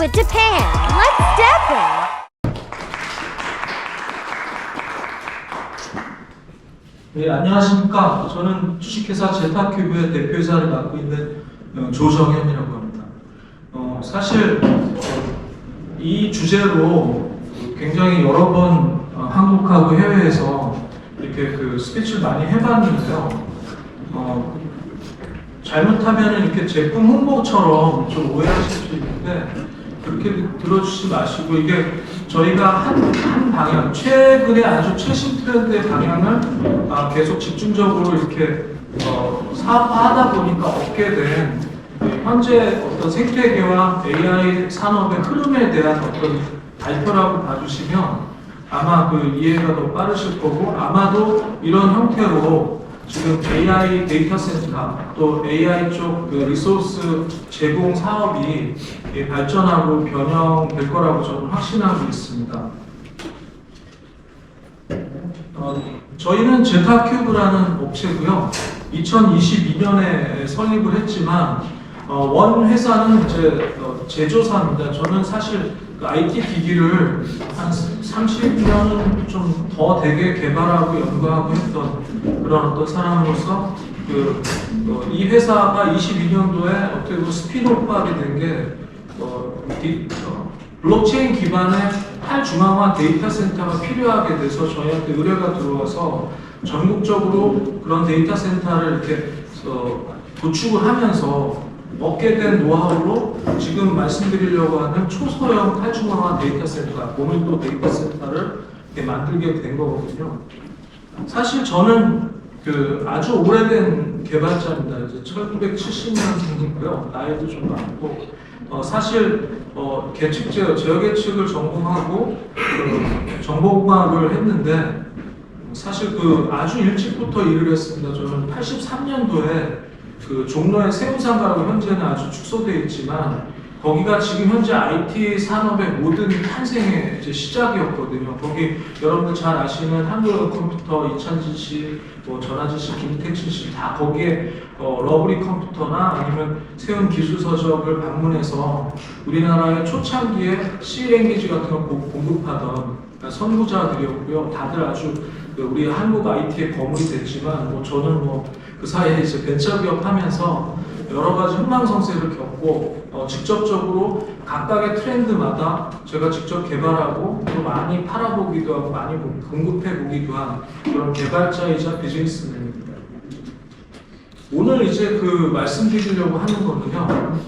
with Japan. Let's step it! 네, 안녕하십니까. 저는 주식회사 제타큐브의 대표이사를 맡고 있는 조정현이라고 합니다. 사실 이 주제로 굉장히 여러 번 한국하고 해외에서 이렇게 그 스피치를 많이 해봤는데요. 잘못하면 이렇게 제품 홍보처럼 좀 오해하실 수 있는데 그렇게 들어주시지 마시고, 이게 저희가 한 방향, 최근에 아주 최신 트렌드의 방향을 계속 집중적으로 이렇게 사업화하다 보니까 얻게 된 현재 어떤 생태계와 AI 산업의 흐름에 대한 어떤 발표라고 봐주시면 아마 그 이해가 더 빠르실 거고, 아마도 이런 형태로 지금 AI 데이터 센터 또 AI 쪽 그 리소스 제공 사업이 발전하고 변형될 거라고 저는 확신하고 있습니다. 저희는 제타큐브라는 업체고요. 2022년에 설립을 했지만 원 회사는 이제 제조사입니다. 저는 사실 그 IT 기기를 한 30년은 좀 더 되게 개발하고 연구하고 했던 그런 어떤 사람으로서 이 회사가 22년도에 어떻게 보면 스피노프하게 된 게 블록체인 기반의 탈중앙화 데이터 센터가 필요하게 돼서 저희한테 의뢰가 들어와서 전국적으로 그런 데이터 센터를 이렇게 구축을 하면서 얻게 된 노하우로 지금 말씀드리려고 하는 초소형 탈중앙화 데이터 센터, 고밀도 데이터 센터를 이렇게 만들게 된 거거든요. 사실 저는 아주 오래된 개발자입니다. 이제 1970년생이고요. 나이도 좀 많고, 사실 제어 계측을 전공하고 정보공학을 했는데 사실 아주 일찍부터 일을 했습니다. 저는 83년도에 종로의 세운상가라고 현재는 아주 축소되어 있지만 거기가 지금 현재 IT 산업의 모든 탄생의 이제 시작이었거든요. 거기 여러분들 잘 아시는 한국컴퓨터 이찬진 씨, 전하진 씨, 김택신 씨 다 거기에 러브리 컴퓨터나 아니면 세운 기술서적을 방문해서 우리나라의 초창기에 C-랭귀지 같은 걸 공급하던 선구자들이었고요. 다들 아주 우리 한국 IT의 거물이 됐지만 저는 그 사이에 이제 벤처기업 하면서 여러 가지 흥망성쇠를 겪고 직접적으로 각각의 트렌드마다 제가 직접 개발하고 또 많이 팔아보기도 하고 많이 공급해보기도 한 그런 개발자이자 비즈니스맨입니다. 오늘 이제 말씀드리려고 하는 거는요.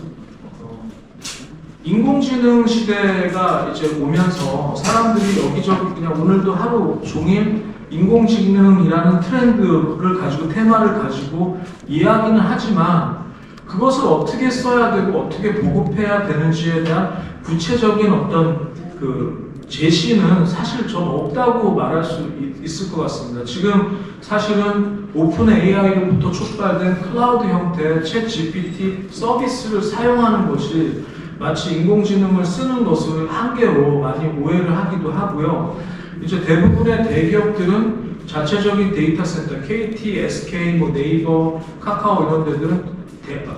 인공지능 시대가 이제 오면서 사람들이 여기저기 그냥 오늘도 하루 종일 인공지능이라는 트렌드를 가지고 테마를 가지고 이야기는 하지만 그것을 어떻게 써야 되고 어떻게 보급해야 되는지에 대한 구체적인 어떤 제시는 사실 전 없다고 말할 수 있을 것 같습니다. 지금 사실은 오픈 AI로부터 촉발된 클라우드 형태의 챗 GPT 서비스를 사용하는 것이 마치 인공지능을 쓰는 것을 한계로 많이 오해를 하기도 하고요. 이제 대부분의 대기업들은 자체적인 데이터 센터, KT, SK, 네이버, 카카오 이런 데들은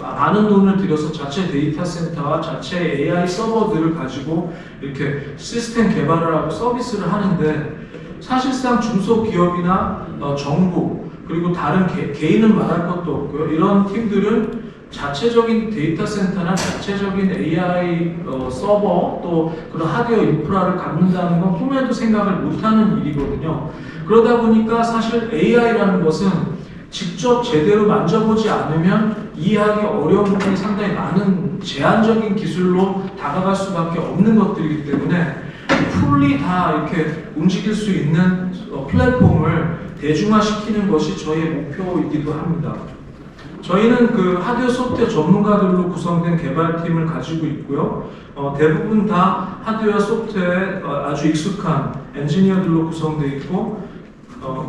많은 돈을 들여서 자체 데이터 센터와 자체 AI 서버들을 가지고 이렇게 시스템 개발을 하고 서비스를 하는데 사실상 중소기업이나 정부 그리고 다른 개인은 말할 것도 없고요. 이런 팀들은 자체적인 데이터 센터나 자체적인 AI 서버 또 그런 하드웨어 인프라를 갖는다는 건 꿈에도 생각을 못하는 일이거든요. 그러다 보니까 사실 AI라는 것은 직접 제대로 만져보지 않으면 이해하기 어려운 부분이 상당히 많은 제한적인 기술로 다가갈 수밖에 없는 것들이기 때문에 풀리 다 이렇게 움직일 수 있는 플랫폼을 대중화시키는 것이 저희의 목표이기도 합니다. 저희는 하드웨어 소프트웨어 전문가들로 구성된 개발팀을 가지고 있고요. 대부분 다 하드웨어 소프트웨어에 아주 익숙한 엔지니어들로 구성되어 있고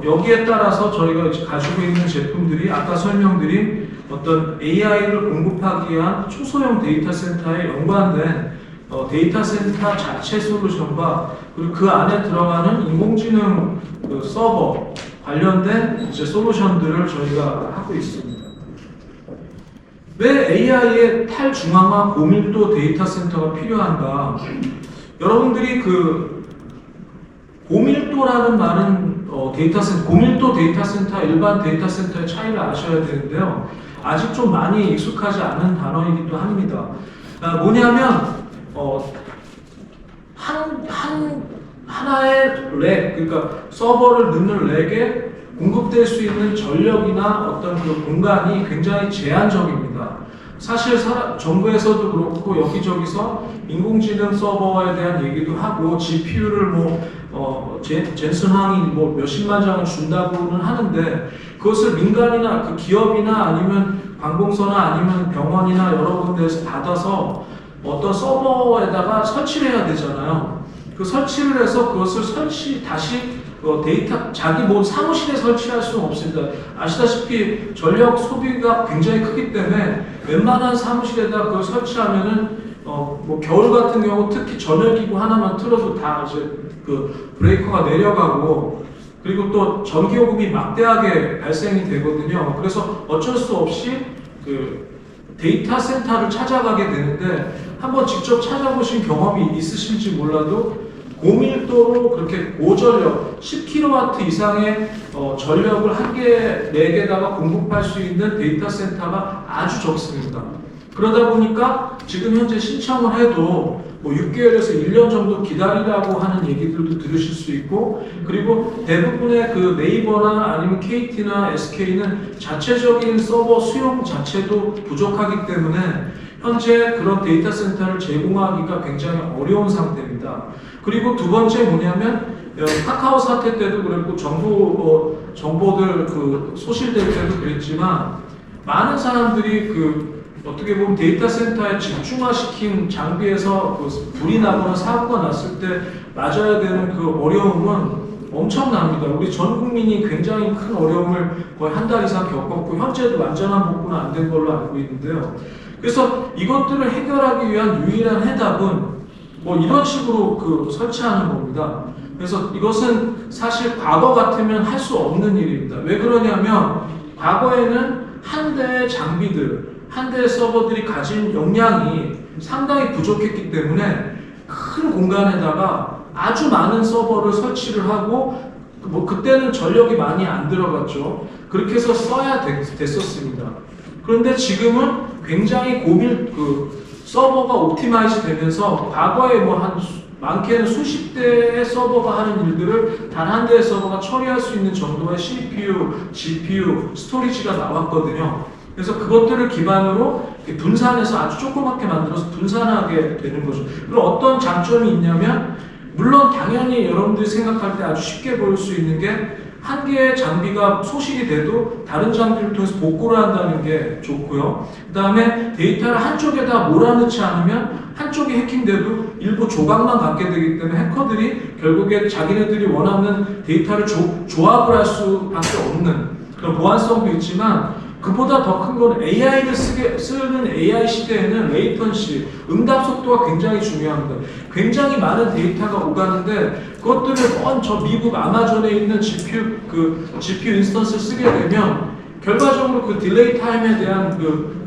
여기에 따라서 저희가 가지고 있는 제품들이 아까 설명드린 어떤 AI를 공급하기 위한 초소형 데이터 센터에 연관된 데이터 센터 자체 솔루션과 그리고 그 안에 들어가는 인공지능 서버 관련된 이제 솔루션들을 저희가 하고 있습니다. 왜 AI의 탈중앙화 고밀도 데이터 센터가 필요한가? 여러분들이 그 고밀도라는 말은 고밀도 데이터 센터, 일반 데이터 센터의 차이를 아셔야 되는데요. 아직 좀 많이 익숙하지 않은 단어이기도 합니다. 뭐냐면 하나의 렉, 그러니까 서버를 넣는 렉에 공급될 수 있는 전력이나 어떤 그 공간이 굉장히 제한적입니다. 사실 정부에서도 그렇고 여기저기서 인공지능 서버에 대한 얘기도 하고 GPU를 젠슨 황이 몇십만 장을 준다고는 하는데 그것을 민간이나 그 기업이나 아니면 관공서나 아니면 병원이나 여러 군데에서 받아서 어떤 서버에다가 설치를 해야 되잖아요. 그 설치를 해서 그것을 다시 데이터 자기 사무실에 설치할 수는 없습니다. 아시다시피 전력 소비가 굉장히 크기 때문에 웬만한 사무실에다 그걸 설치하면은 겨울 같은 경우 특히 전열기구 하나만 틀어도 다 이제 그 브레이커가 내려가고 그리고 또 전기요금이 막대하게 발생이 되거든요. 그래서 어쩔 수 없이 그 데이터 센터를 찾아가게 되는데 한번 직접 찾아보신 경험이 있으실지 몰라도 고밀도로 그렇게 고전력 10kW 이상의 전력을 한 개, 4개다가 공급할 수 있는 데이터 센터가 아주 적습니다. 그러다 보니까 지금 현재 신청을 해도 6개월에서 1년 정도 기다리라고 하는 얘기들도 들으실 수 있고 그리고 대부분의 그 네이버나 아니면 KT나 SK는 자체적인 서버 수용 자체도 부족하기 때문에 현재 그런 데이터 센터를 제공하기가 굉장히 어려운 상태입니다. 그리고 두 번째 뭐냐면 카카오 사태 때도 그랬고 정보들 그 소실될 때도 그랬지만 많은 사람들이 어떻게 보면 데이터 센터에 집중화시킨 장비에서 불이 나거나 사고가 났을 때 맞아야 되는 그 어려움은 엄청납니다. 우리 전 국민이 굉장히 큰 어려움을 거의 한 달 이상 겪었고 현재도 완전한 복구는 안 된 걸로 알고 있는데요. 그래서 이것들을 해결하기 위한 유일한 해답은 이런 식으로 설치하는 겁니다. 그래서 이것은 사실 과거 같으면 할 수 없는 일입니다. 왜 그러냐면 과거에는 한 대의 장비들, 한 대의 서버들이 가진 역량이 상당히 부족했기 때문에 큰 공간에다가 아주 많은 서버를 설치를 하고 그때는 전력이 많이 안 들어갔죠. 그렇게 해서 써야 됐었습니다. 그런데 지금은 굉장히 서버가 옵티마이즈 되면서 과거에 많게는 수십 대의 서버가 하는 일들을 단 한 대의 서버가 처리할 수 있는 정도의 CPU, GPU, 스토리지가 나왔거든요. 그래서 그것들을 기반으로 분산해서 아주 조그맣게 만들어서 분산하게 되는 거죠. 그럼 어떤 장점이 있냐면 물론 당연히 여러분들이 생각할 때 아주 쉽게 보일 수 있는 게 한 개의 장비가 소실이 돼도 다른 장비를 통해서 복구를 한다는 게 좋고요. 그 다음에 데이터를 한쪽에다 몰아넣지 않으면 한쪽이 해킹돼도 일부 조각만 갖게 되기 때문에 해커들이 결국에 자기네들이 원하는 데이터를 조합을 할 수밖에 없는 그런 보안성도 있지만 그보다 더 큰 건 AI를 쓰는 AI 시대에는 레이턴시, 응답 속도가 굉장히 중요합니다. 굉장히 많은 데이터가 오가는데 그것들을 저 미국 아마존에 있는 GPU 인스턴스를 쓰게 되면 결과적으로 그 딜레이 타임에 대한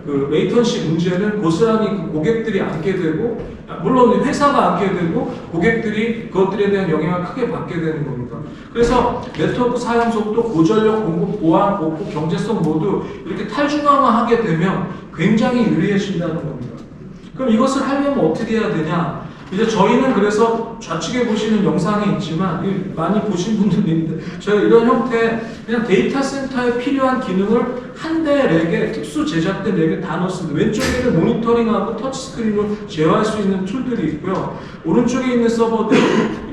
레이턴시 문제는 고스란히 고객들이 안게 되고 물론 회사가 안게 되고 고객들이 그것들에 대한 영향을 크게 받게 되는 겁니다. 그래서 네트워크 사용 속도, 고전력 공급, 보안, 복구, 경제성 모두 이렇게 탈중앙화하게 되면 굉장히 유리해진다는 겁니다. 그럼 이것을 하려면 어떻게 해야 되냐? 이제 저희는 그래서 좌측에 보시는 영상에 있지만 많이 보신 분들도 있는데 저희가 이런 형태 그냥 데이터 센터에 필요한 기능을 한 대 렉에 특수 제작된 렉에 다 넣습니다. 왼쪽에는 모니터링하고 터치스크린으로 제어할 수 있는 툴들이 있고요. 오른쪽에 있는 서버들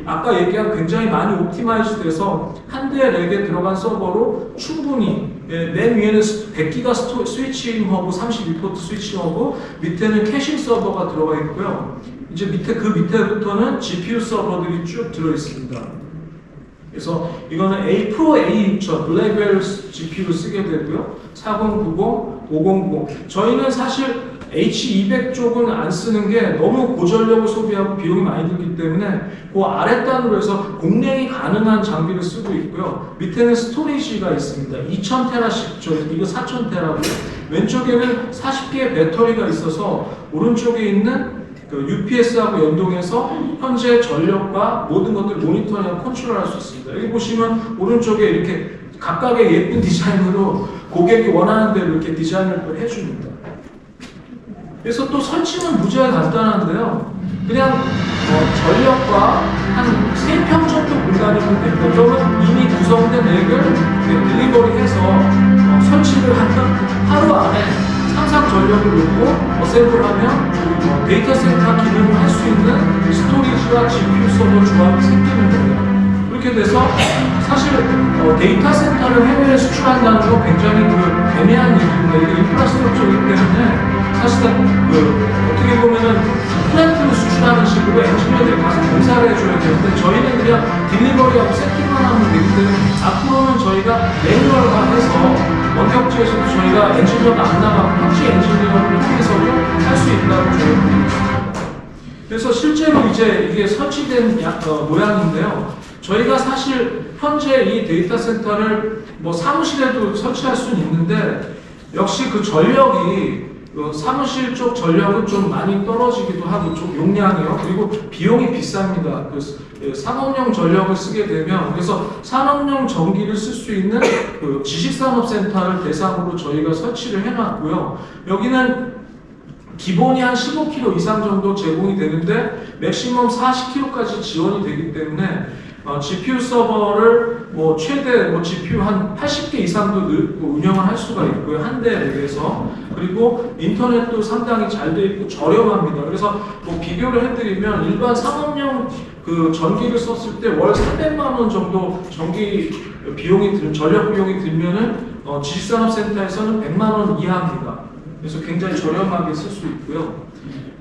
아까 얘기한 굉장히 많이 옵티마이즈 돼서 한 대 렉에 들어간 서버로 충분히 맨 위에는 100기가 스위칭 허브, 32포트 스위칭 허브, 밑에는 캐싱 서버가 들어가 있고요. 이제 밑에부터는 GPU 서버들이 쭉 들어 있습니다. 그래서 이거는 프로 A6000 블랙벨 GPU를 쓰게 되고요. 4090, 5090. 저희는 사실 H200 쪽은 안 쓰는 게 너무 고전력을 소비하고 비용이 많이 들기 때문에 그 아랫단으로 해서 공랭이 가능한 장비를 쓰고 있고요. 밑에는 스토리지가 있습니다. 2000테라씩, 이거 4000테라고요. 왼쪽에는 40개의 배터리가 있어서 오른쪽에 있는 그 UPS하고 연동해서 현재 전력과 모든 것들 모니터링하고 컨트롤할 수 있습니다. 여기 보시면 오른쪽에 이렇게 각각의 예쁜 디자인으로 고객이 원하는 대로 이렇게 디자인을 또 해줍니다. 그래서 또 설치는 무지하게 간단한데요. 그냥 전력과 한 3평 정도 공간이면 됩니다. 그러면 이미 구성된 렉을 딜리버리해서 설치를 하면 하루 안에 상상 전력을 놓고 어셈블하면 데이터 센터 기능을 할 수 있는 스토리지와 GPU 서버 조합이 생기는 거예요. 그렇게 돼서 사실 데이터 센터를 해외에 수출한다는 건 굉장히 애매한 일입니다. 이게 인프라스트럭처이기 때문에 사실은 어떻게 보면은 플랜트를 수출하는 식으로 엔지니어들이 가서 공사를 해줘야 되는데 저희는 그냥 딜리버리하고 세팅만 하면 되기 때문에 앞으로는 저희가 매뉴얼화해서 원격지에서도 저희가 엔지니어가 안 나가고 현지 엔지니어를 통해서도 할 수 있다고 저희는 보고 있습니다. 그래서 실제로 이제 이게 설치된 모양인데요. 저희가 사실 현재 이 데이터 센터를 뭐 사무실에도 설치할 수는 있는데 역시 그 전력이 사무실 쪽 전력은 좀 많이 떨어지기도 하고 좀 용량이요. 그리고 비용이 비쌉니다. 산업용 전력을 쓰게 되면 그래서 산업용 전기를 쓸 수 있는 그 지식산업센터를 대상으로 저희가 설치를 해놨고요. 여기는 기본이 한 15kg 이상 정도 제공이 되는데 맥시멈 40kg까지 지원이 되기 때문에 GPU 서버를 최대 GPU 한 80개 이상도 운영을 할 수가 있고요. 한 대 렉에서. 그리고 인터넷도 상당히 잘 돼 있고 저렴합니다. 그래서 비교를 해드리면 일반 상업용 그 전기를 썼을 때 월 300만 원 정도 전기 비용이 전력 비용이 들면은 지식산업센터에서는 100만 원 이하입니다. 그래서 굉장히 저렴하게 쓸 수 있고요.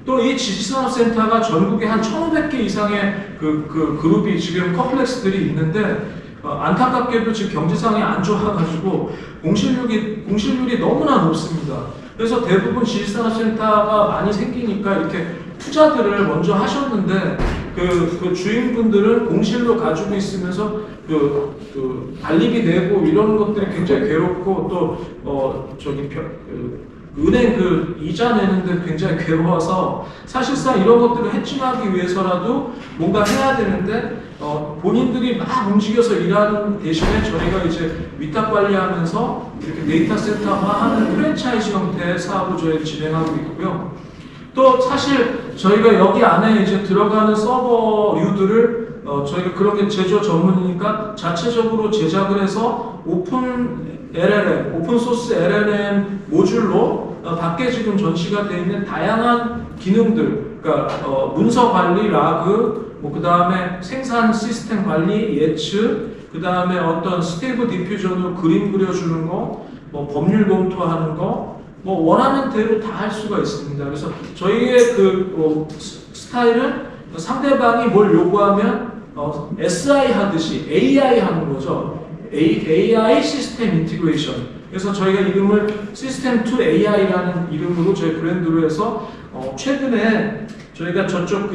또 이 지식산업센터가 전국에 한 1,500개 이상의 그 그룹이 지금 컴플렉스들이 있는데 안타깝게도 지금 경제상이 안 좋아가지고 공실률이 너무나 높습니다. 그래서 대부분 지식산업센터가 많이 생기니까 이렇게 투자들을 먼저 하셨는데 그 주인분들은 공실로 가지고 있으면서 관리비 내고 이런 것들이 굉장히 괴롭고 또 은행 이자 내는데 굉장히 괴로워서 사실상 이런 것들을 해칭하기 위해서라도 뭔가 해야 되는데 본인들이 막 움직여서 일하는 대신에 저희가 이제 위탁 관리하면서 이렇게 데이터 센터화하는 프랜차이즈 형태의 사업을 저희 진행하고 있고요. 또 사실 저희가 여기 안에 이제 들어가는 서버류들을 저희가 그런 게 제조 전문이니까 자체적으로 제작을 해서 오픈 소스 LLM 모듈로 밖에 지금 전시가 되어 있는 다양한 기능들, 그러니까 문서 관리, 라그, 그 다음에 생산 시스템 관리, 예측, 그 다음에 어떤 스테이블 디퓨전으로 그림 그려주는 거, 법률 검토하는 거, 원하는 대로 다 할 수가 있습니다. 그래서 저희의 스타일은 상대방이 뭘 요구하면 SI 하듯이 AI 하는 거죠. AI 시스템 인티그레이션. 그래서 저희가 이름을 시스템 투 AI라는 이름으로 저희 브랜드로 해서 최근에 저희가 저쪽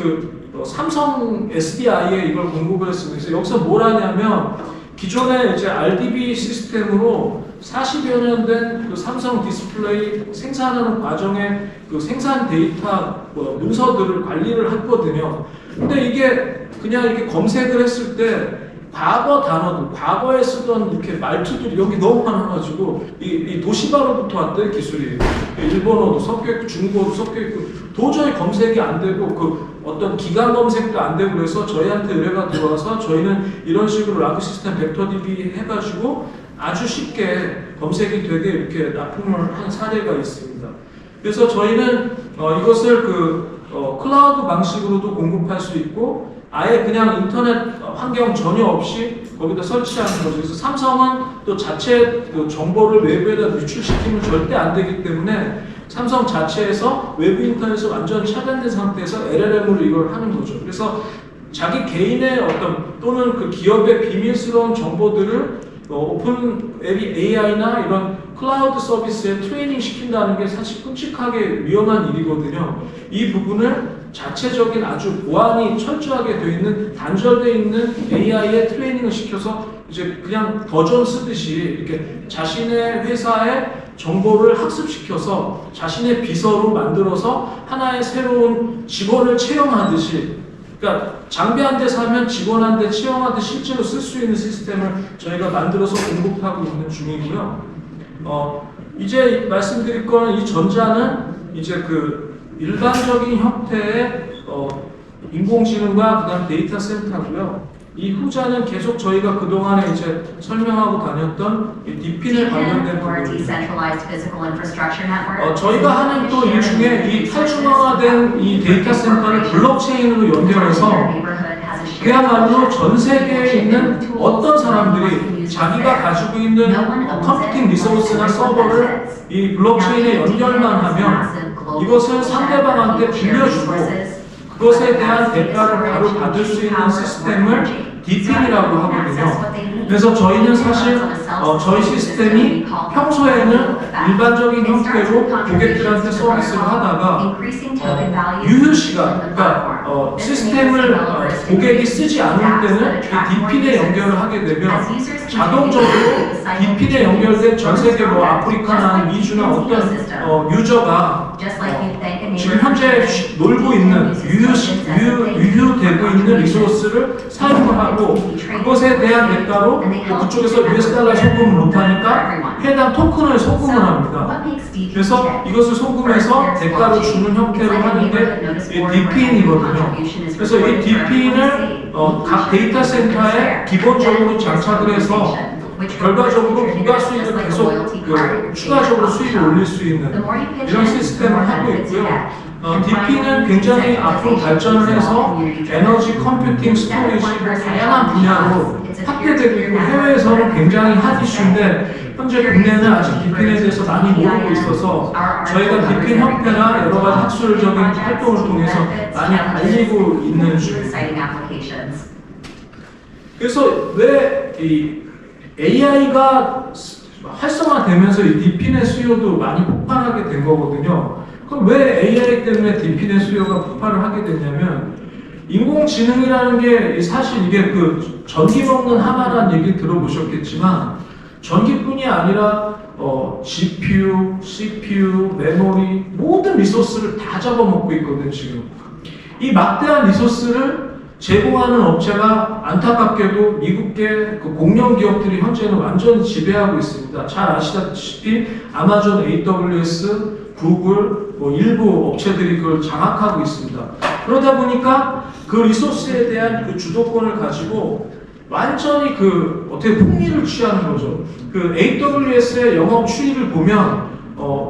삼성 SDI에 이걸 공급을 했습니다. 그래서 여기서 뭘 하냐면 기존에 이제 RDB 시스템으로 40여 년 된 삼성 디스플레이 생산하는 과정에 생산 데이터 문서들을 관리를 했거든요. 근데 이게 그냥 이렇게 검색을 했을 때 과거 단어들, 과거에 쓰던 이렇게 말투들이 여기 너무 많아가지고 이 도시바로부터 왔대 기술이. 일본어도 섞여 있고 중국어도 섞여 있고 도저히 검색이 안 되고 어떤 기간 검색도 안 되고 그래서 저희한테 의뢰가 들어와서 저희는 이런 식으로 라그 시스템 벡터DB 해가지고 아주 쉽게 검색이 되게 이렇게 납품을 한 사례가 있습니다. 그래서 저희는 이것을 클라우드 방식으로도 공급할 수 있고 아예 그냥 인터넷 환경 전혀 없이 거기다 설치하는 거죠. 그래서 삼성은 또 자체 정보를 외부에다 유출시키면 절대 안 되기 때문에 삼성 자체에서 외부 인터넷을 완전 차단된 상태에서 LLM으로 이걸 하는 거죠. 그래서 자기 개인의 또는 기업의 비밀스러운 정보들을 오픈 AI나 이런 클라우드 서비스에 트레이닝 시킨다는 게 사실 끔찍하게 위험한 일이거든요. 이 부분을 자체적인 아주 보안이 철저하게 되어 있는 단절되어 있는 AI에 트레이닝을 시켜서 이제 그냥 버전 쓰듯이 이렇게 자신의 회사의 정보를 학습시켜서 자신의 비서로 만들어서 하나의 새로운 직원을 채용하듯이, 그러니까 장비 한 대 사면 직원 한 대 채용하듯 실제로 쓸 수 있는 시스템을 저희가 만들어서 공급하고 있는 중이고요. 이제 말씀드릴 거는 이 전자는 이제 그 일반적인 형태의 인공지능과 그다음 데이터 센터고요. 이 후자는 계속 저희가 그동안에 이제 설명하고 다녔던 이 DPN에 관련된 부분입니다. 저희가 하는 또 일 중에 이 탈중앙화된 이 데이터 센터를 블록체인으로 연결해서 그야말로 전 세계에 있는 어떤 사람들이 자기가 가지고 있는 컴퓨팅 리소스나 서버를 이 블록체인에 연결만 하면 이것을 상대방한테 빌려주고 그것에 대한 대가를 바로 받을 수 있는 시스템을 DPN이라고 하거든요. 그래서 저희는 사실 저희 시스템이 평소에는 일반적인 형태로 고객들한테 서비스를 하다가 유효 시간, 그러니까 시스템을 고객이 쓰지 않을 때는 이 DPN에 연결을 하게 되면 자동적으로 DPN에 연결된 전 세계 뭐 아프리카나 미주나 어떤 유저가 지금 현재 놀고 있는 유효되고 있는 리소스를 사용을 하고 그것에 대한 대가로 그쪽에서 US 달러 송금을 못하니까 해당 토큰을 송금을 합니다. 그래서 이것을 송금해서 대가로 주는 형태로 하는 게 DPN이거든요. 그래서 이 DPN을 각 데이터 센터에 기본적으로 장착을 해서 결과적으로 부가 수익을 계속 추가적으로 수익을 올릴 수 있는 이런 시스템을 하고 있고요. DP는 굉장히 앞으로 발전을 해서 에너지, 컴퓨팅, 스토리지 다양한 분야로 확대되고 있고 해외에서는 굉장히 핫 이슈인데 현재 국내는 아직 DP에 대해서 많이 모르고 있어서 저희가 DP 협회나 여러 가지 학술적인 활동을 통해서 많이 알리고 있는 중입니다. 그래서 왜 이 AI가 활성화되면서 이 DP의 수요도 많이 폭발하게 된 거거든요. 그럼 왜 AI 때문에 DP의 수요가 폭발을 하게 됐냐면 인공지능이라는 게 사실 이게 그 전기 먹는 하마라는 얘기 들어보셨겠지만 전기뿐이 아니라 GPU, CPU, 메모리 모든 리소스를 다 잡아먹고 있거든요. 지금 이 막대한 리소스를 제공하는 업체가 안타깝게도 미국계 그 공룡 기업들이 현재는 완전히 지배하고 있습니다. 잘 아시다시피 아마존, AWS, 구글, 뭐 일부 업체들이 그걸 장악하고 있습니다. 그러다 보니까 그 리소스에 대한 그 주도권을 가지고 완전히 그 어떻게 풍미를 취하는 거죠. 그 AWS의 영업 추이를 보면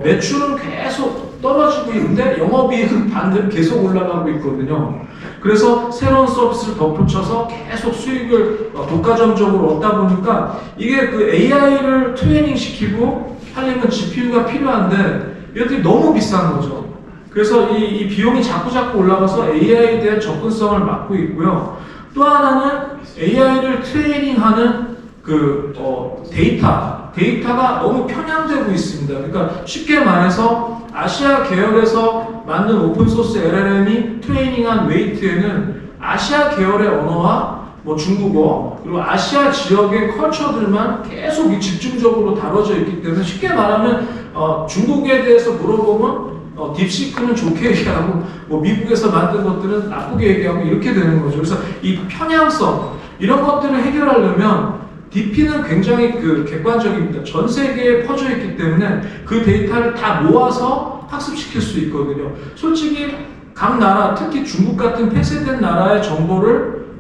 매출은 계속 떨어지고 있는데 영업이익은 반대로 계속 올라가고 있거든요. 그래서 새로운 서비스를 덧붙여서 계속 수익을 독과점적으로 얻다 보니까 이게 그 AI를 트레이닝 시키고 하려면 GPU가 필요한데 이것들이 너무 비싼 거죠. 그래서 이 비용이 자꾸 올라가서 AI에 대한 접근성을 막고 있고요. 또 하나는 AI를 트레이닝하는 그 데이터가 너무 편향되고 있습니다. 그러니까 쉽게 말해서 아시아 계열에서 만든 오픈소스 LLM이 트레이닝한 웨이트에는 아시아 계열의 언어와 뭐 중국어 그리고 아시아 지역의 컬처들만 계속 집중적으로 다뤄져 있기 때문에 쉽게 말하면 중국에 대해서 물어보면 딥시크는 좋게 얘기하고 뭐 미국에서 만든 것들은 나쁘게 얘기하고 이렇게 되는 거죠. 그래서 이 편향성 이런 것들을 해결하려면 DP는 굉장히 그 객관적입니다. 전 세계에 퍼져 있기 때문에 그 데이터를 다 모아서 학습시킬 수 있거든요. 솔직히 각 나라, 특히 중국 같은 폐쇄된 나라의 정보를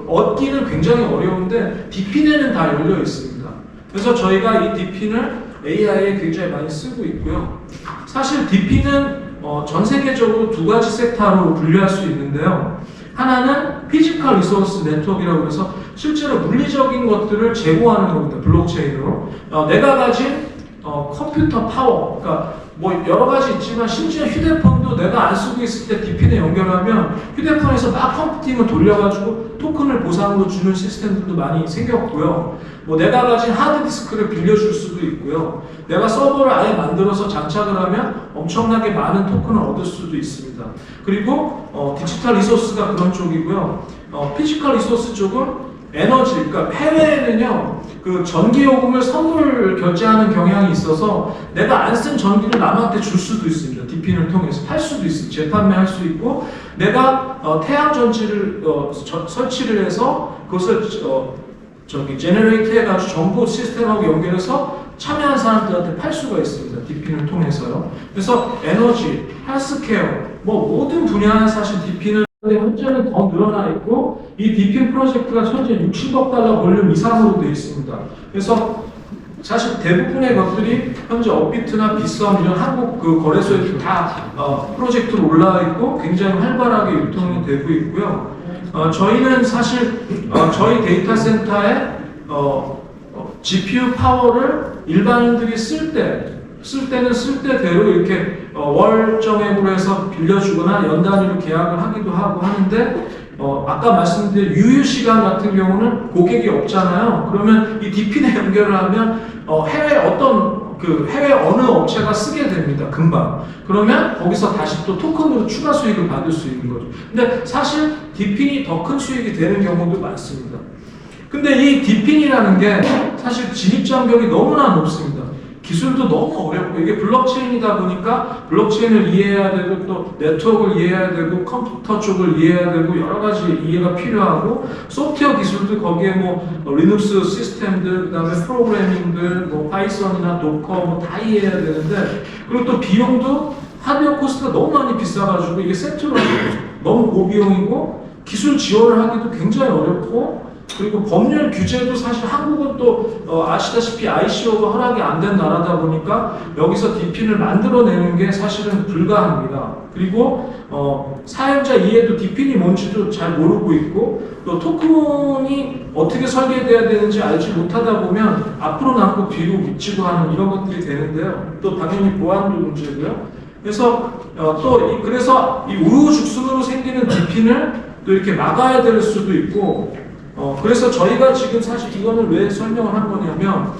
얻기는 굉장히 어려운데 DP는 다 열려 있습니다. 그래서 저희가 이 DP를 AI에 굉장히 많이 쓰고 있고요. 사실 DP는 전 세계적으로 두 가지 섹터로 분류할 수 있는데요. 하나는 피지컬 리소스 네트워크라고 해서 실제로 물리적인 것들을 제공하는 겁니다. 블록체인으로. 내가 가진 컴퓨터 파워, 그러니까 뭐 여러 가지 있지만 심지어 휴대폰도 내가 안 쓰고 있을 때 DPN에 연결하면 휴대폰에서 막 컴퓨팅을 돌려가지고 토큰을 보상으로 주는 시스템들도 많이 생겼고요. 뭐 내가 가진 하드디스크를 빌려줄 수도 있고요. 내가 서버를 아예 만들어서 장착을 하면 엄청나게 많은 토큰을 얻을 수도 있습니다. 그리고 디지털 리소스가 그런 쪽이고요. 피지컬 리소스 쪽은 에너지, 그러니까 해외에는요, 그 전기요금을 선물 결제하는 경향이 있어서 내가 안 쓴 전기를 남한테 줄 수도 있습니다. DPN을 통해서 팔 수도 있습니다. 재판매할 수 있고, 내가 태양 전지를 설치를 해서 그것을 제너레이트 해가지고 정보 시스템하고 연결해서 참여한 사람들한테 팔 수가 있습니다. DPN을 통해서요. 그래서 에너지, 헬스케어, 뭐 모든 분야에 사실 DPN은 현재는 더 늘어나 있고 이 DPN 프로젝트가 현재 60억 달러 볼륨 이상으로 되어 있습니다. 그래서 사실 대부분의 것들이 현재 업비트나 빗썸 이런 한국 그 거래소에 다 프로젝트로 올라와 있고 굉장히 활발하게 유통이 되고 있고요. 저희는 사실 저희 데이터 센터에 GPU 파워를 일반인들이 쓸 때는 쓸 때대로 이렇게 월 정액으로 해서 빌려주거나 연 단위로 계약을 하기도 하고 하는데 아까 말씀드린 유휴 시간 같은 경우는 고객이 없잖아요. 그러면 이 DPN에 연결을 하면 해외 어느 업체가 쓰게 됩니다. 금방. 그러면 거기서 다시 또 토큰으로 추가 수익을 받을 수 있는 거죠. 근데 사실 DPN이 더 큰 수익이 되는 경우도 많습니다. 근데 이 DPN이라는 게 사실 진입장벽이 너무나 높습니다. 기술도 너무 어렵고 이게 블록체인이다 보니까 블록체인을 이해해야 되고 또 네트워크를 이해해야 되고 컴퓨터 쪽을 이해해야 되고 여러 가지 이해가 필요하고 소프트웨어 기술도 거기에 뭐 리눅스 시스템들 그다음에 프로그래밍들 뭐 파이썬이나 도커 뭐 다 이해해야 되는데 그리고 또 비용도 하드웨어 코스트가 너무 많이 비싸가지고 이게 세트로 너무 고비용이고 기술 지원을 하기도 굉장히 어렵고 그리고 법률 규제도 사실 한국은 또 아시다시피 ICO가 허락이 안 된 나라다 보니까 여기서 DPN을 만들어내는 게 사실은 불가합니다. 그리고 사용자 이해도 DPN이 뭔지도 잘 모르고 있고 또 토큰이 어떻게 설계돼야 되는지 알지 못하다 보면 앞으로 남고 뒤로 미치고 하는 이런 것들이 되는데요. 또 당연히 보안도 문제고요. 그래서 그래서 이 우후죽순으로 생기는 DPN을 또 이렇게 막아야 될 수도 있고 그래서 저희가 지금 사실 이거는 왜 설명을 한 거냐면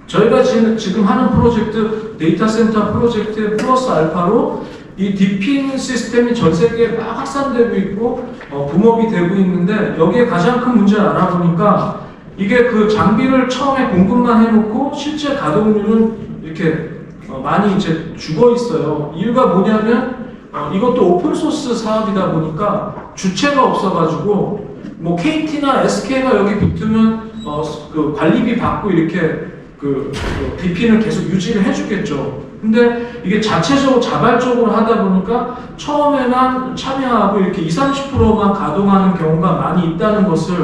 저희가 지금 하는 프로젝트 데이터 센터 프로젝트의 플러스 알파로 이 DPN 시스템이 전 세계에 막 확산되고 있고 붐업이 되고 있는데 여기에 가장 큰 문제를 알아보니까 이게 그 장비를 처음에 공급만 해놓고 실제 가동률은 이렇게 많이 이제 죽어 있어요. 이유가 뭐냐면 이것도 오픈소스 사업이다 보니까 주체가 없어가지고 뭐 KT나 SK가 여기 붙으면 그 관리비 받고 이렇게 그 DPN을 계속 유지를 해주겠죠. 근데 이게 자체적으로 자발적으로 하다 보니까 처음에만 참여하고 이렇게 20~30%만 가동하는 경우가 많이 있다는 것을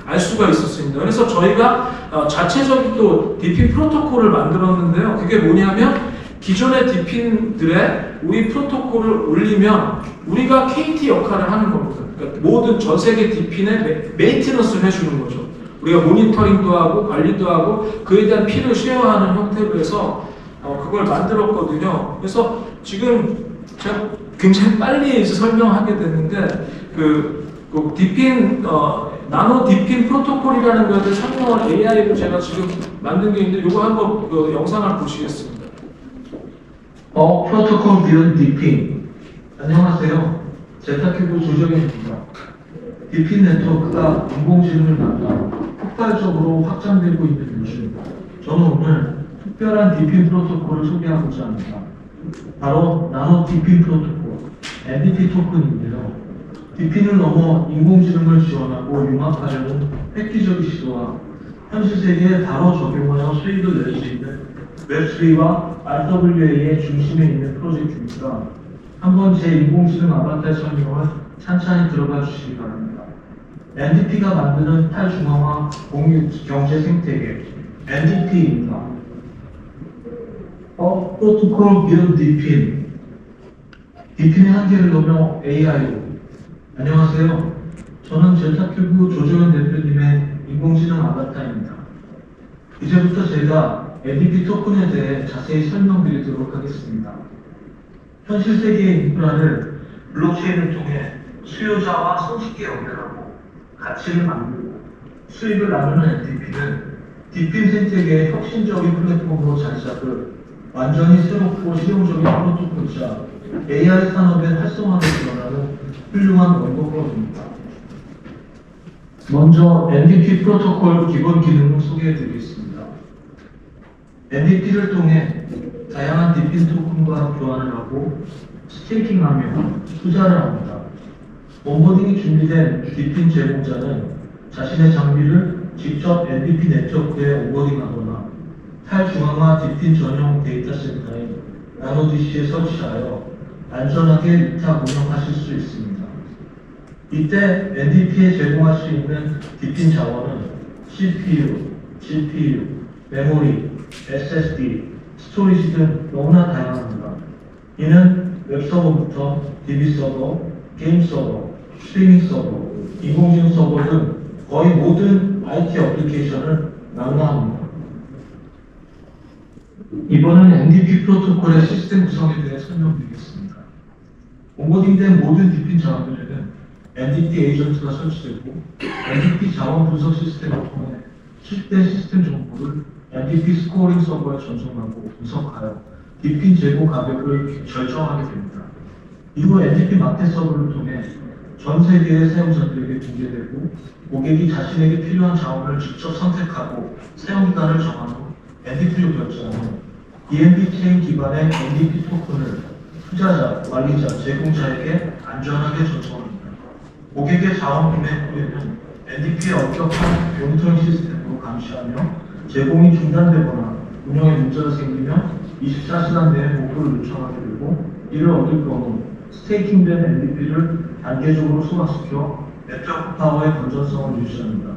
알 수가 있었습니다. 그래서 저희가 자체적인 또 DPN 프로토콜을 만들었는데요. 그게 뭐냐면 기존의 DPN들의 우리 프로토콜을 올리면 우리가 KT 역할을 하는 겁니다. 그러니까 모든 전 세계 DPN의 메인테너스를 해주는 거죠. 우리가 모니터링도 하고 관리도 하고 그에 대한 피를 쉐어하는 형태로 해서 그걸 만들었거든요. 그래서 지금 제가 굉장히 빨리 이제 설명하게 됐는데 그 DPN 나노 DPN 프로토콜이라는 것을 설명할 AI로 제가 지금 만든 게 있는데 이거 한번 그 영상을 보시겠습니다. 프로토콜 비온 DPN. 안녕하세요. 제타큐브 조정현입니다. DPN 네트워크가 인공지능을 만나 폭발적으로 확장되고 있는 요즘, 저는 오늘 특별한 DPN 프로토콜을 소개하고자 합니다. 바로 나노 DPN 프로토콜, NDP 토큰인데요. DPN을 넘어 인공지능을 지원하고 융합하려는 획기적인 시도와 현실 세계에 바로 적용하여 수익을 낼 수 있는 웹3와 RWA의 중심에 있는 프로젝트입니다. 한번 제 인공지능 아바타의 설명을 찬찬히 들어봐 주시기 바랍니다. NDP가 만드는 탈중앙화 공유 경제 생태계 NDP입니다. 프로토콜 비온 DPN. DPN의 한계를 넘어 AI로. 안녕하세요. 저는 제타큐브 조정현 대표님의 인공지능 아바타입니다. 이제부터 제가 NDP 토큰에 대해 자세히 설명드리도록 하겠습니다. 현실 세계의 인프라를 블록체인을 통해 수요자와 손쉽게 연결하고 가치를 만들고 수익을 나누는 NDP는 디핀 생태계의 혁신적인 플랫폼으로 자리 잡을 완전히 새롭고 실용적인 프로토콜이자 AI 산업의 활성화로 드러나는 훌륭한 원동력입니다. 먼저 NDP 프로토콜 기본 기능을 소개해드리겠습니다. NDP를 통해 다양한 디핀 토큰과 교환을 하고 스테이킹하며 투자를 합니다. 온보딩이 준비된 디핀 제공자는 자신의 장비를 직접 NDP 네트워크에 온보딩하거나 탈중앙화 디핀 전용 데이터 센터인 나노DC에 설치하여 안전하게 위탁 운영하실 수 있습니다. 이때 NDP에 제공할 수 있는 디핀 자원은 CPU, GPU, 메모리, SSD, 스토리지 등 너무나 다양합니다. 이는 웹서버부터 DB 서버, 게임 서버, 스트리밍 서버, 인공지능 서버 등 거의 모든 IT 어플리케이션을 낭만합니다. 이번은 NDP 프로토콜의 시스템 구성에 대해 설명드리겠습니다. 온보딩된 모든 디핀 자원들에는 NDP 에이전트가 설치되고 NDP 자원 분석 시스템을 통해 실제 시스템 정보를 NDP 스코어링 서버에 전송하고 분석하여 디핀 재고 가격을 결정하게 됩니다. 이후 NDP 마켓 서버를 통해 전 세계의 사용자들에게 공개되고 고객이 자신에게 필요한 자원을 직접 선택하고 사용기간을 정한 후 NDP로 결제하는 EMP 체인 기반의 NDP 토큰을 투자자, 관리자, 제공자에게 안전하게 전송합니다. 고객의 자원 구매 후에는 NDP의 엄격한 모니터링 시스템으로 감시하며 제공이 중단되거나 운영에 문제가 생기면 24시간 내에 보고를 요청하게 되고 이를 얻을 경우 스테이킹된 NDP를 단계적으로 소각시켜 네트워크 파워의 건전성을 유지합니다.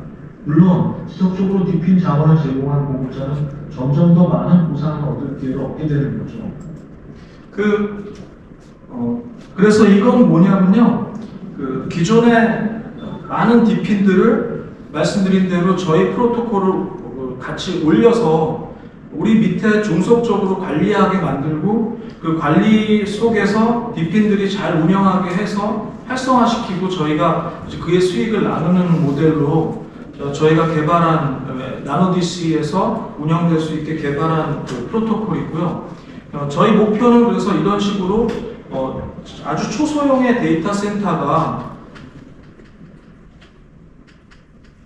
물론 지속적으로 디핀 자원을 제공한 공급자는 점점 더 많은 보상을 얻을 기회를 얻게 되는 거죠. 그래서 이건 뭐냐면요. 기존의 많은 디핀들을 말씀드린 대로 저희 프로토콜을 같이 올려서 우리 밑에 종속적으로 관리하게 만들고 그 관리 속에서 디핀들이 잘 운영하게 해서 활성화시키고 저희가 이제 그의 수익을 나누는 모델로 저희가 개발한 나노DC에서 운영될 수 있게 개발한 그 프로토콜이고요. 저희 목표는 그래서 이런 식으로 아주 초소형의 데이터 센터가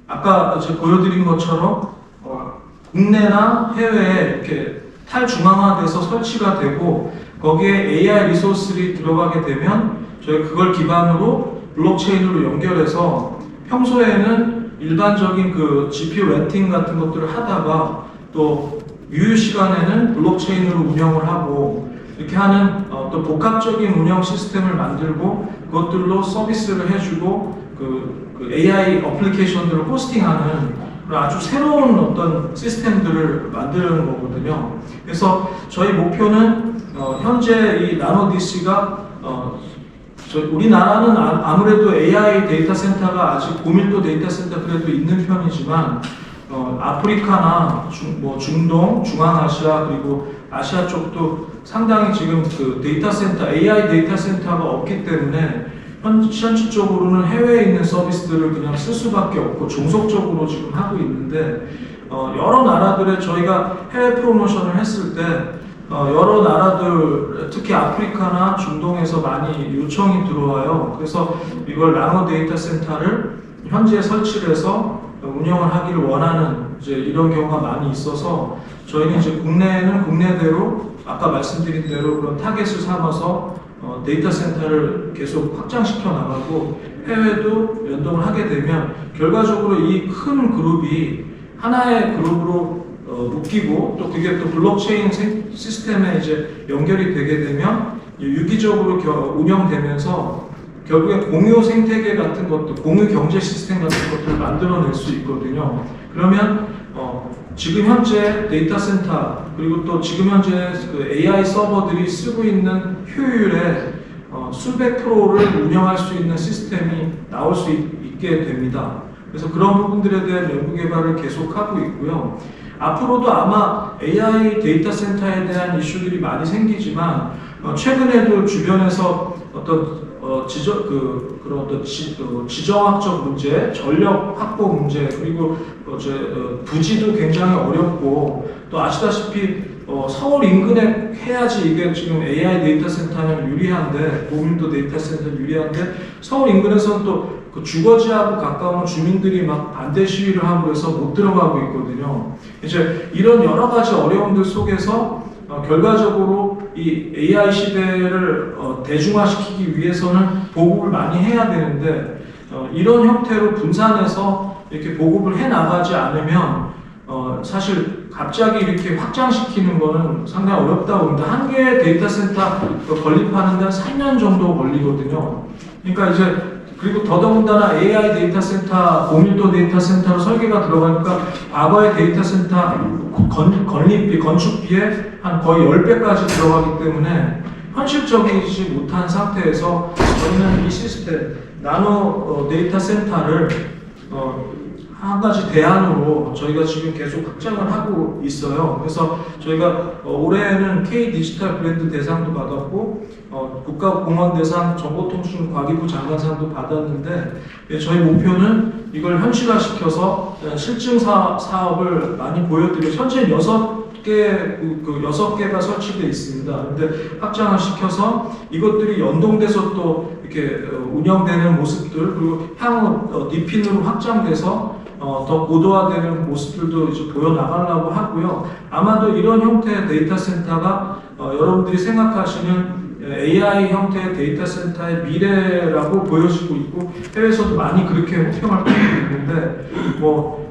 아까 제가 보여드린 것처럼 국내나 해외에 이렇게 탈중앙화돼서 설치가 되고 거기에 AI 리소스들이 들어가게 되면 저희 그걸 기반으로 블록체인으로 연결해서 평소에는 일반적인 그 GPU 렌팅 같은 것들을 하다가 또 유휴 시간에는 블록체인으로 운영을 하고 이렇게 하는 또 복합적인 운영 시스템을 만들고 그것들로 서비스를 해주고 그 AI 어플리케이션들을 호스팅하는 아주 새로운 어떤 시스템들을 만드는 거거든요. 그래서 저희 목표는 현재 이 나노DC가 우리나라는 아무래도 AI 데이터 센터가 아직 고밀도 데이터 센터 그래도 있는 편이지만 아프리카나 중동, 중앙아시아 그리고 아시아 쪽도 상당히 지금 그 데이터 센터, AI 데이터 센터가 없기 때문에 현실적으로는 해외에 있는 서비스들을 그냥 쓸 수밖에 없고 종속적으로 지금 하고 있는데 여러 나라들에 저희가 해외 프로모션을 했을 때 여러 나라들 특히 아프리카나 중동에서 많이 요청이 들어와요. 그래서 이걸 나노 데이터 센터를 현지에 설치를 해서 운영을 하기를 원하는 이제 이런 경우가 많이 있어서 저희는 이제 국내에는 국내대로 아까 말씀드린 대로 그런 타겟을 삼아서 데이터 센터를 계속 확장시켜 나가고 해외도 연동을 하게 되면 결과적으로 이 큰 그룹이 하나의 그룹으로 묶이고 또 그게 또 블록체인 시스템에 이제 연결이 되게 되면 유기적으로 운영되면서 결국에 공유 생태계 같은 것도 공유 경제 시스템 같은 것들을 만들어낼 수 있거든요. 그러면 지금 현재 데이터 센터 그리고 또 지금 현재 그 AI 서버들이 쓰고 있는 효율의 수백 프로를 운영할 수 있는 시스템이 나올 수 있게 됩니다. 그래서 그런 부분들에 대한 연구 개발을 계속하고 있고요. 앞으로도 아마 AI 데이터 센터에 대한 이슈들이 많이 생기지만 최근에도 주변에서 어떤 지정학적 문제, 전력 확보 문제, 그리고 부지도 굉장히 어렵고 또 아시다시피 서울 인근에 해야지 이게 지금 AI 데이터 센터는 유리한데, 고밀도 데이터 센터는 유리한데 서울 인근에서는 또 그 주거지하고 가까운 주민들이 막 반대 시위를 하고 그래서 못 들어가고 있거든요. 이제 이런 여러 가지 어려움들 속에서 결과적으로 이 AI 시대를 대중화시키기 위해서는 보급을 많이 해야 되는데 이런 형태로 분산해서 이렇게 보급을 해 나가지 않으면 사실 갑자기 이렇게 확장시키는 거는 상당히 어렵다고 봅니다. 한 개의 데이터 센터 건립하는 데는 3년 정도 걸리거든요. 그러니까 이제 그리고 더더군다나 AI 데이터 센터, 고밀도 데이터 센터로 설계가 들어가니까 과거의 데이터 센터 건립비, 건축비에 한 거의 10배까지 들어가기 때문에 현실적이지 못한 상태에서 저희는 이 시스템, 나노 데이터 센터를 한 가지 대안으로 저희가 지금 계속 확장을 하고 있어요. 그래서 저희가 올해는 K 디지털 브랜드 대상도 받았고 국가공헌 대상 정보통신과기부 장관상도 받았는데 저희 목표는 이걸 현실화시켜서 실증 사업을 많이 보여드리고 현재 6개가 설치되어 있습니다. 근데 확장을 시켜서 이것들이 연동돼서 또 이렇게 운영되는 모습들, 그리고 향후 디핀으로 확장돼서 더 고도화되는 모습들도 이제 보여나가려고 하고요. 아마도 이런 형태의 데이터 센터가 여러분들이 생각하시는 AI 형태의 데이터 센터의 미래라고 보여지고 있고 해외에서도 많이 그렇게 호평을 하고 있는데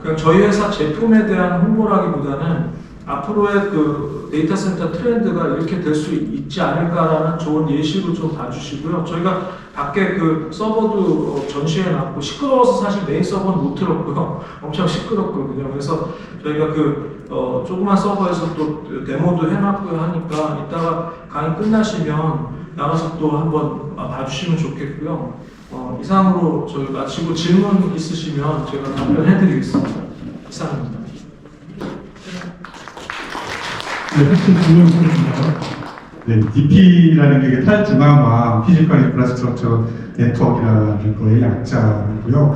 그냥 저희 회사 제품에 대한 홍보라기보다는 앞으로의 그 데이터 센터 트렌드가 이렇게 될 수 있지 않을까라는 좋은 예시로 좀 봐주시고요. 저희가 밖에 그 서버도 전시해놨고 시끄러워서 사실 메인 서버는 못 틀었고요. 엄청 시끄럽거든요. 그래서 저희가 그 조그만 서버에서 또 데모도 해놨고 하니까 이따가 강의 끝나시면 나가서 또 한번 봐주시면 좋겠고요. 이상으로 저희 마치고 질문 있으시면 제가 답변해드리겠습니다. 이상입니다. 네, 사실 질문드립니다. 네, DP라는 게 탈중앙화 피지컬 인프라스트럭처 네트워크라는 거의 약자고요.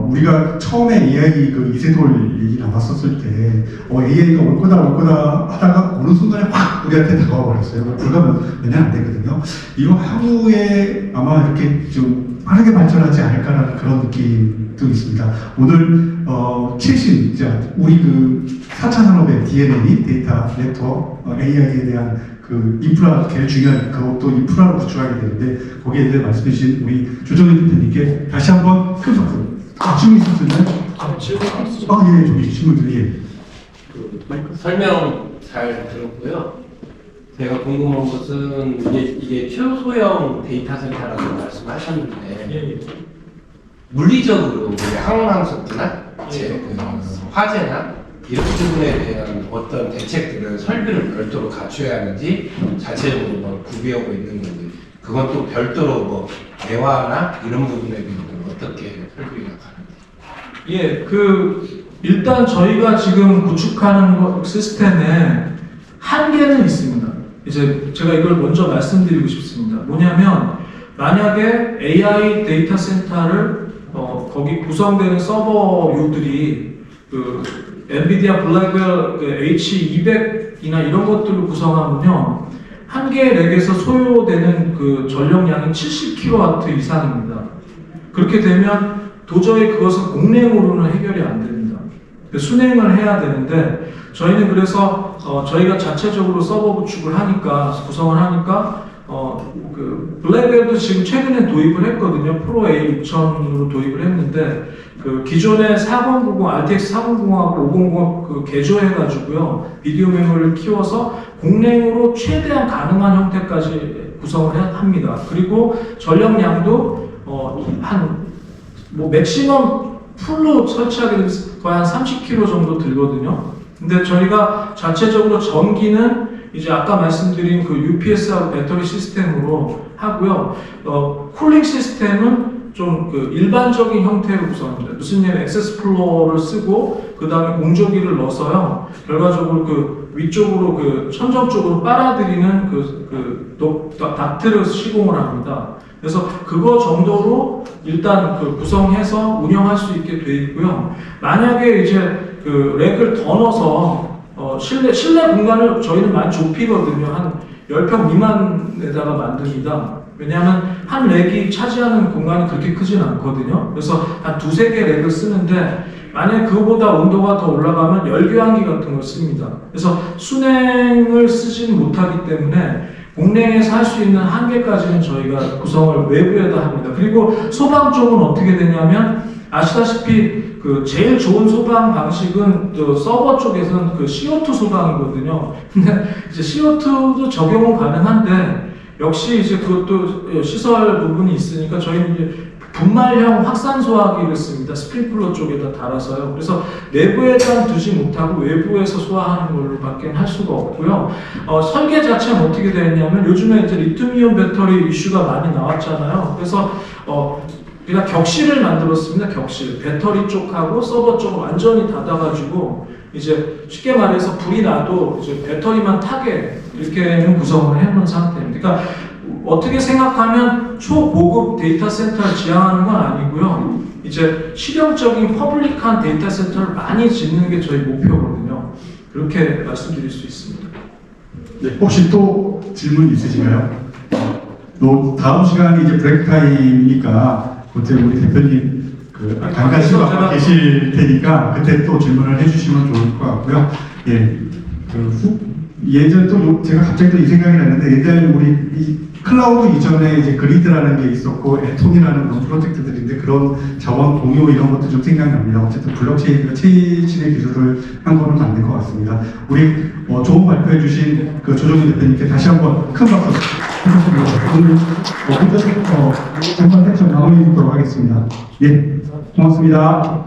우리가 처음에 AI 그 이세돌 얘기 나왔었을 때 AI가 올 거다 하다가 어느 순간에 확 우리한테 다가와 버렸어요. 불과 몇 년 안 되거든요. 이거 향후에 아마 이렇게 좀 빠르게 발전하지 않을까라는 그런 느낌도 있습니다. 오늘 최신 우리 그 4차 산업의 DNA 데이터 네트워크 AI에 대한 그 인프라 제일 중요한 그것도 인프라로 구축하게 되는데 거기에 대해 말씀해 주신 우리 조정현 대표님께 다시 한번 큰 박수. 질문 있으셨나요? 예, 저기 질문들 예. 설명 잘 들었고요. 제가 궁금한 것은 이게 최소형 데이터 센터라고 말씀하셨는데 물리적으로 항공항속구나 화재나 이런 부분에 대한 어떤 대책들을 설비를 별도로 갖춰야 하는지 자체적으로 뭐 구비하고 있는 건지 그건 또 별도로 대화나 이런 부분에 대해서는 어떻게 설비가 가는지. 예, 일단 저희가 지금 구축하는 시스템에 한계는 있습니다. 이제 제가 이걸 먼저 말씀드리고 싶습니다. 뭐냐면 만약에 AI 데이터 센터를 거기 구성되는 서버류들이 엔비디아 블랙웰 H200이나 이런 것들로 구성하면요 한 개의 렉에서 소요되는 그 전력량이 70kW 이상입니다. 그렇게 되면 도저히 그것은 공랭으로는 해결이 안 됩니다. 순행을 해야 되는데 저희는 그래서 저희가 자체적으로 서버 구축을 하니까 구성을 하니까 블랙웰도 지금 최근에 도입을 했거든요. 프로 A6000으로 도입을 했는데 기존의 4090, RTX 4090하고 500 개조해가지고요 비디오 메모리를 키워서 공랭으로 최대한 가능한 형태까지 구성을 합니다. 그리고 전력량도 맥시멈 풀로 설치하게 되면 거의 한 30kg 정도 들거든요. 근데 저희가 자체적으로 전기는 이제 아까 말씀드린 UPS하고 배터리 시스템으로 하고요. 쿨링 시스템은 좀 그 일반적인 형태로 구성합니다. 무슨 얘기냐면 액세스 플로어를 쓰고 그 다음에 공조기를 넣어서요. 결과적으로 그 위쪽으로 그 천정 쪽으로 빨아들이는 닥트를 시공을 합니다. 그래서 그거 정도로 일단 그 구성해서 운영할 수 있게 돼 있고요. 만약에 이제 그 렉을 더 넣어서 실내 공간을 저희는 많이 좁히거든요. 한 10평 미만에다가 만듭니다. 왜냐하면 한 렉이 차지하는 공간이 그렇게 크진 않거든요. 그래서 한 2-3개 렉을 쓰는데 만약에 그거보다 온도가 더 올라가면 열교환기 같은 걸 씁니다. 그래서 순행을 쓰진 못하기 때문에 공랭에서 할 수 있는 한계까지는 저희가 구성을 외부에다 합니다. 그리고 소방 쪽은 어떻게 되냐면 아시다시피 그 제일 좋은 소방 방식은 서버 쪽에서는 그 CO2 소방이거든요. 근데 이제 CO2도 적용은 가능한데 역시 이제 그것도 시설 부분이 있으니까 저희는 이제 분말형 확산 소화기를 씁니다. 스프링클러 쪽에다 달아서요. 그래서 내부에만 두지 못하고 외부에서 소화하는 걸로밖에 할 수가 없고요. 설계 자체는 어떻게 되어 있냐면 요즘에 이제 리튬이온 배터리 이슈가 많이 나왔잖아요. 그래서 그냥 격실을 만들었습니다. 격실. 배터리 쪽하고 서버 쪽을 완전히 닫아가지고 이제 쉽게 말해서 불이 나도 이제 배터리만 타게 이렇게는 구성을 해놓은 상태입니다. 그러니까 어떻게 생각하면 초고급 데이터 센터를 지향하는 건 아니고요. 이제 실용적인 퍼블릭한 데이터 센터를 많이 짓는 게 저희 목표거든요. 그렇게 말씀드릴 수 있습니다. 네, 혹시 또 질문 있으신가요? 다음 시간이 이제 브레이크 타임이니까 그때 우리 대표님 잠깐 시간 계실 테니까 그때 또 질문을 해주시면 좋을 것 같고요. 예, 예전 또 제가 갑자기 또 이 생각이 났는데 예전에 우리 이 클라우드 이전에 이제 그리드라는 게 있었고 애톰이라는 그런 프로젝트들인데 그런 자원 공유 이런 것도 좀 생각납니다. 어쨌든 블록체인과 최신의 기술을 한 거는 맞는 것 같습니다. 우리 좋은 발표해 주신 그 조정희 대표님께 다시 한번 큰 박수 부탁드립니다. 오늘 한번 섹션 마무리 짓도록 하겠습니다. 예, 고맙습니다.